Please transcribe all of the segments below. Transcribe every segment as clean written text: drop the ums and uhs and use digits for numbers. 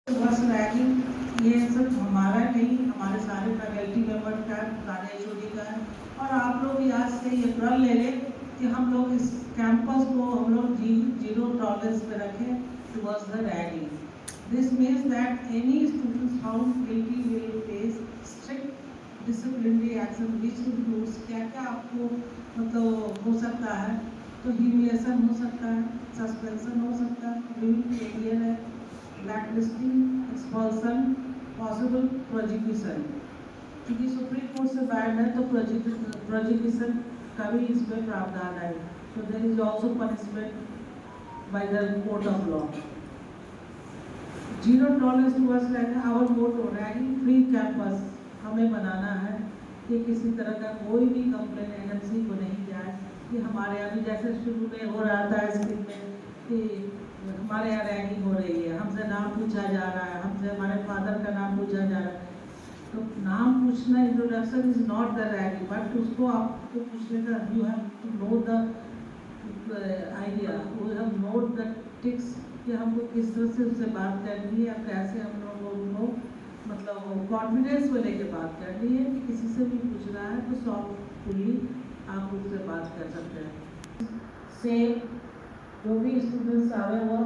बस रैगिंग ये सिर्फ हमारा नहीं, हमारे सारे फैकल्टी मेंबर का, सारे एचओडी का है। और आप लोग भी आज से ये प्रण ले लें कि हम लोग इस कैंपस को हम लोग जीरो टॉलरेंस पे रखें towards the ragging. This means that any students found guilty will face strict disciplinary action which includes क्या क्या आपको मतलब हो सकता है। तो ह्यूमिलेशन हो सकता है, सस्पेंशन हो सकता है, ड्यूरिंग फेलियर है, ब्लैकलिस्टिंग, एक्सपल्सन, पॉसिबल प्रोजिक्यूशन। क्योंकि सुप्रीम कोर्ट से बैन है तो प्रोजिक्यूशन का भी इसमें प्रावधान है। तो there is also punishment by the court of law. Zero tolerance towards ragging, our motto ragging free campus हमें बनाना है कि किसी तरह का कोई भी कंप्लेन एजेंसी को नहीं जाए कि हमारे यहाँ भी जैसे शुरू में हो रहा था स्कीम में कि हमारे यहाँ रैगिंग हो रही है, हमसे नाम पूछा जा रहा है, हमसे हमारे फादर का नाम पूछा जा रहा है। तो नाम पूछना introduction is not the ragging, but उसको आपको पूछने का you have to know the idea, you have note the ticks कि हमको किस तरह से उससे बात करनी है या कैसे हम लोगों को मतलब कॉन्फिडेंस में लेके बात करनी है कि किसी से भी पूछ रहा है तो सॉफ्टली आप उससे बात कर सकते हैं। सेम जो भी स्टूडेंट्स आ रहे हैं वो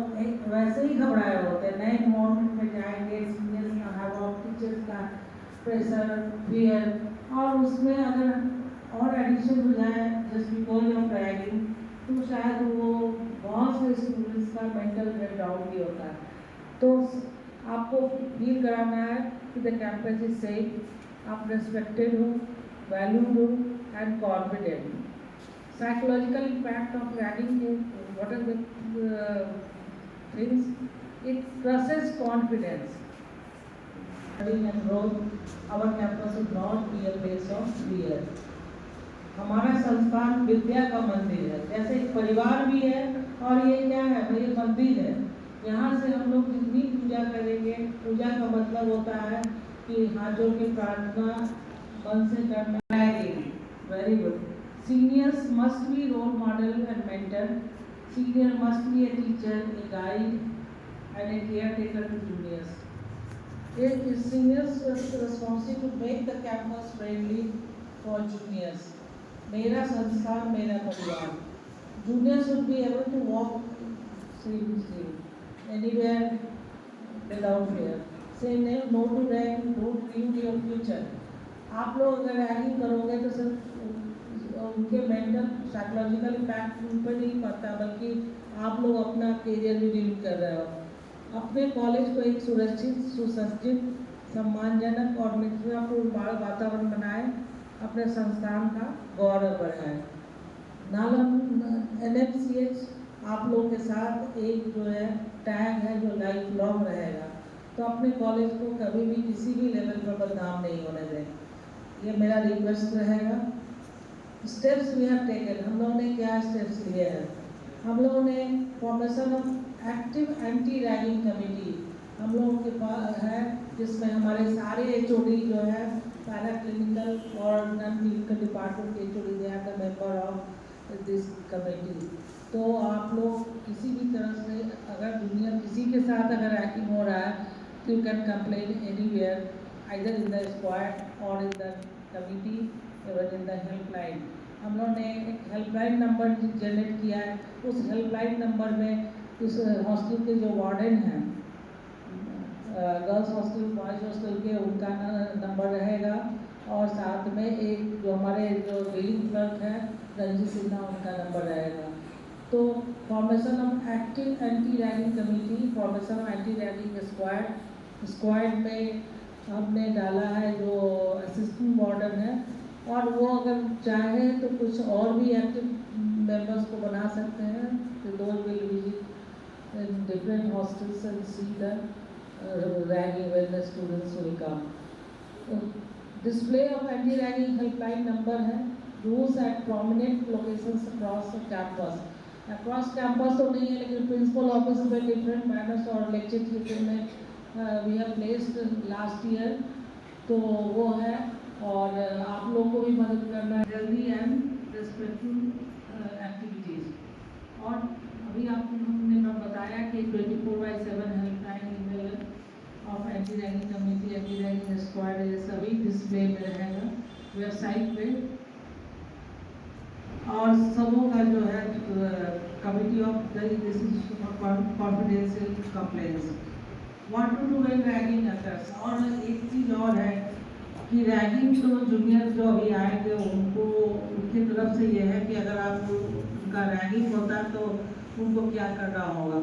वैसे ही घबराए होते हैं, नए इन्वायरमेंट में जाएंगे, सीनियर्स का हैव टीचर्स का प्रेशर, फियर, और उसमें अगर और एडिशन हो जाए जस्ट बिकॉज ऑफ रैगिंग तो शायद वो बहुत से स्टूडेंट्स का मेंटल ब्रेकडाउन भी होता है। तो आपको फील कराना है कि द कैंपस इज सेफ, आप रेस्पेक्टेड हो, वैल्यूड हो and confident. Psychological impact of ragging is what are the things? It crushes confidence. Studying and growth, our campus should not be a place of fear. हमारा संस्थान विद्या का मंदिर है, जैसे एक परिवार भी है और ये क्या है, ये मंदिर है। यहाँ से हम लोग जितनी पूजा करेंगे, पूजा का मतलब होता है कि हाथ जोड़ के प्रार्थना मन से करना है। Very good. Seniors must be role model and mentor. Senior must be a teacher, a guide, and a caretaker to juniors. It is seniors' responsibility to make the campus friendly for juniors. मेरा संस्थान मेरा परिवार. Juniors should be able to walk safely anywhere without fear. Say no to ragging, don't ruin your future. आप लोग अगर ragging करोगे तो सिर्फ उनके मेंटल साइकोलॉजिकल इम्पैक्ट उन पर नहीं पड़ता, बल्कि आप लोग अपना करियर भी डील कर रहे हो। अपने कॉलेज को एक सुरक्षित, सुसज्जित, सम्मानजनक और मित्रतापूर्ण वातावरण बनाए, अपने संस्थान का गौरव बढ़ाए। नालंदा NMCH आप लोग के साथ एक जो है टैग है जो लाइफ लॉन्ग रहेगा। तो अपने कॉलेज को कभी भी किसी भी लेवल पर बदनाम नहीं होने दें, ये मेरा रिक्वेस्ट रहेगा। स्टेप्स वी हैव टेकन, हम लोगों ने क्या स्टेप्स लिए हैं? हम लोगों ने formation of active anti ragging committee हम लोगों के पास है, जिसमें हमारे सारे एचओडी जो है पैरा क्लिनिकल और नॉन क्लिनिकल डिपार्टमेंट के HOD they are the member of this committee. तो आप लोग किसी भी तरह से अगर जूनियर किसी के साथ अगर रैगिंग हो रहा है तो you can complain anywhere, either in the squad और इन द कमिटी और इन द हेल्पलाइन। हम लोगों ने एक हेल्पलाइन नंबर जनरेट किया है, उस हेल्पलाइन नंबर में उस हॉस्टल के जो वार्डन हैं, गर्ल्स हॉस्टल, बॉयज़ हॉस्टल के, उनका नंबर रहेगा, और साथ में एक जो हमारे जो बिलिंग क्लर्क है रंजीत सिन्हा, उनका नंबर रहेगा। तो formation of active anti ragging committee, formation of anti ragging squad में हमने डाला है जो असिस्टेंट वार्डन है, और वो अगर चाहे तो कुछ और भी एक्टिव मेंबर्स को बना सकते हैं। तो those will visit in different hostels and see the ragging when the students will come. Display of anti ragging helpline number है, rules at prominent locations across campus. Across campus तो नहीं है, लेकिन प्रिंसिपल ऑफिस में different manners और lecture theatre में we have placed last year, तो वो है। और आप लोगों को भी मदद करना है जल्दी एंड रिस्पेक्टफुल एक्टिविटीज़। और अभी आपको हमने बताया कि 24/7 हेल्पलाइन ईमेल स्क्वाड, ये सभी डिस्प्ले में रहेगा वेबसाइट पे। और सबों का जो है committee of this is confidential complaints want to do when ragging occurs. और एक चीज़ और है कि रैगिंग तो जूनियर जो अभी आएंगे उनको उनकी तरफ से ये है कि अगर आप उनका रैगिंग होता है तो उनको क्या करना होगा।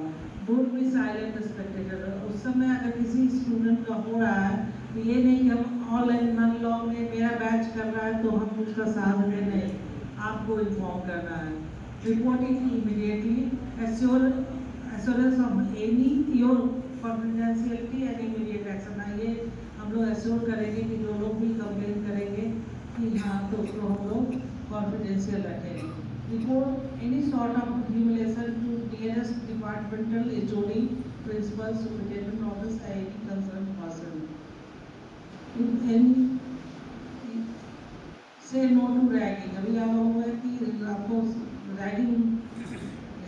Don't be silent Spectator. उस समय अगर किसी स्टूडेंट का हो रहा है तो ये नहीं कि हम ऑल एंड नन लॉ में मेरा बैच कर रहा है तो हम उसका साथ दे, नहीं, आपको इन्फॉर्म करना है। Reporting immediately assurance of any your confidentiality and immediate action. ये हम लोग एश्योर करेंगे कि जो लोग भी कंप्लेन करेंगे कि हाँ तो उसको हम लोग कॉन्फिडेंशियल रखेंगे। Report any sort of humiliation to nearest departmental HOD, principal, superintendent office, any concern person. Say no to ragging. अभी आप हुआ है कि आपको रैगिंग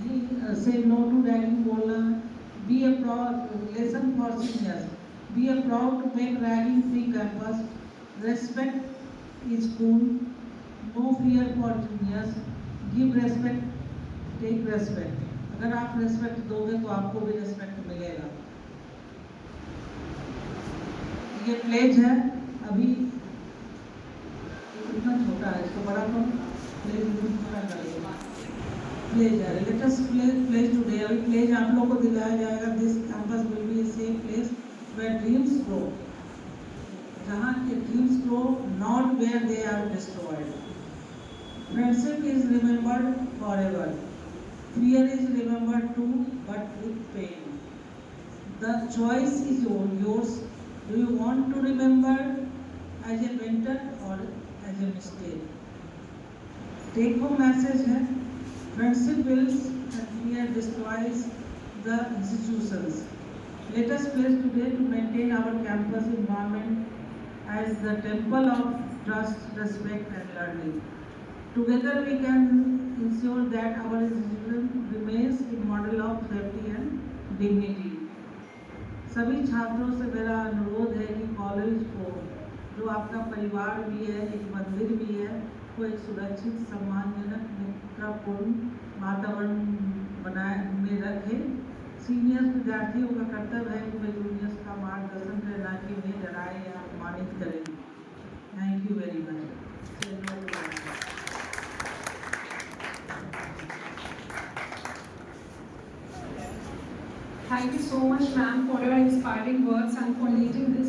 नहीं, से नो टू रैगिंग बोलना। Be a proud lesson for seniors, be a proud to make ragging free campus, respect is cool, no fear for juniors, give respect, take respect. अगर आप रेस्पेक्ट दोगे तो आपको भी respect मिलेगा। ये pledge है, अभी इतना छोटा है, इसको बड़ा तो प्लेज पूरा करेगा। प्लेज है, लेटेस्ट प्लेज टुडे। अभी प्लेज आप लोगों को दिलाया जाएगा। This campus will be a safe place where dreams grow, जहाँ के dreams grow, not where they are destroyed. Friendship is remembered forever, fear is remembered too, but with pain. The choice is yours. Do you want to remember as a mentor or as a mistake? Take home message है, friendship builds and fear destroys the institutions. Let us pledge today to maintain our campus environment as the temple of trust, respect and learning. Together we can ensure that our institution remains a model of safety and dignity. सभी छात्रों से मेरा अनुरोध है कि college को, जो आपका परिवार भी है, एक मंदिर भी है, को एक सुरक्षित, सम्मानजनक, मित्रपूर्ण वातावरण बनाए में रखे। सीनियर्स विद्यार्थियों का कर्तव्य है कि वे जूनियर्स का मार्गदर्शन करें, ना कि उन्हें डराएं या अपमानित करें। Thank you very much. Thank you so much, ma'am, for your inspiring words and for leading this